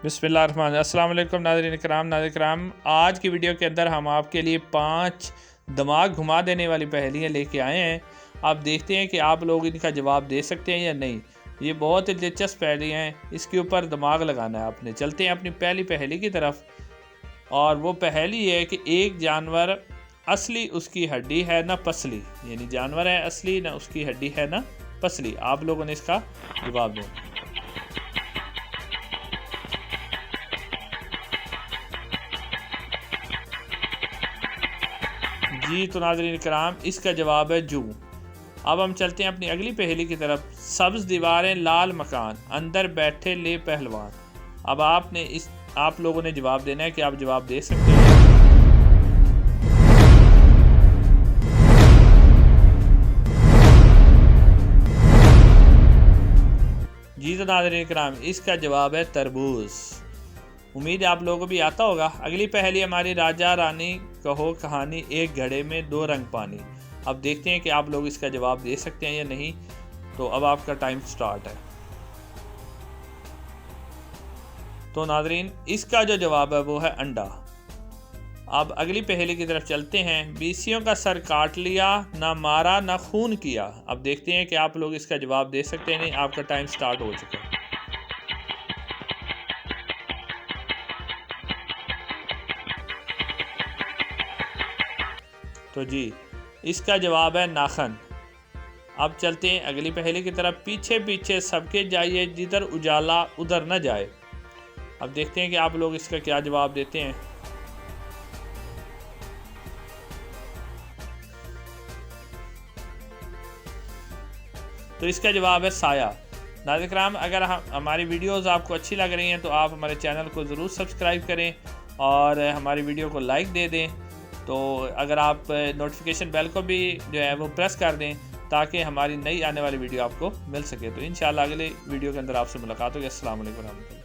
बिस्मिल्लाहिर्रहमानिर्रहीम। अस्सलाम वालेकुम नाज़रीन करام, आज की वीडियो के अंदर हम आपके लिए 5 दिमाग घुमा देने वाली पहेलियाँ लेके आए हैं। आप देखते हैं कि आप लोग इनका जवाब दे सकते हैं या नहीं। ये बहुत ही दिलचस्प पहेलियाँ हैं, इसके ऊपर दिमाग लगाना है आपने। चलते हैं अपनी पहली पहेली की तरफ, और वो पहेली है कि एक जानवर असली उसकी हड्डी है ना पसली, यानी जानवर है असली ना उसकी हड्डी है ना पसली। आप लोगों ने इसका जवाब दें। जी तो नाज़रीन कराम, इसका जवाब है जू। अब हम चलते हैं अपनी अगली पहेली की तरफ। सब्ज़ दीवारें लाल मकान, अंदर बैठे ले पहलवान। अब आप लोगों ने जवाब देना है कि आप जवाब दे सकते हैं। जी तो नाज़रीन कराम, इसका जवाब है तरबूज। उम्मीद है आप लोगों को भी आता होगा। अगली पहेली हमारी, राजा रानी कहो कहानी, एक घड़े में 2 रंग पानी। अब देखते हैं कि आप लोग इसका जवाब दे सकते हैं या नहीं। तो अब आपका टाइम स्टार्ट है। तो नाज़रीन, इसका जो जवाब है वो है अंडा। अब अगली पहेली की तरफ चलते हैं। बीसियों का सर काट लिया, ना मारा ना खून किया। अब देखते हैं कि आप लोग इसका जवाब दे सकते हैं नहीं। आपका टाइम स्टार्ट हो चुका है। तो जी, इसका जवाब है नाखन। अब चलते हैं अगली पहेली की तरफ। पीछे पीछे सबके जाइए, जिधर उजाला उधर न जाए। अब देखते हैं कि आप लोग इसका क्या जवाब देते हैं। तो इसका जवाब है साया। नाज़रीन कराम, अगर हमारी वीडियोस आपको अच्छी लग रही हैं तो आप हमारे चैनल को ज़रूर सब्सक्राइब करें और हमारी वीडियो को लाइक दे दें। तो अगर आप नोटिफिकेशन बेल को भी जो है वो प्रेस कर दें ताकि हमारी नई आने वाली वीडियो आपको मिल सके। तो इंशाल्लाह अगले वीडियो के अंदर आपसे मुलाकात होगी। अस्सलाम वालेकुम।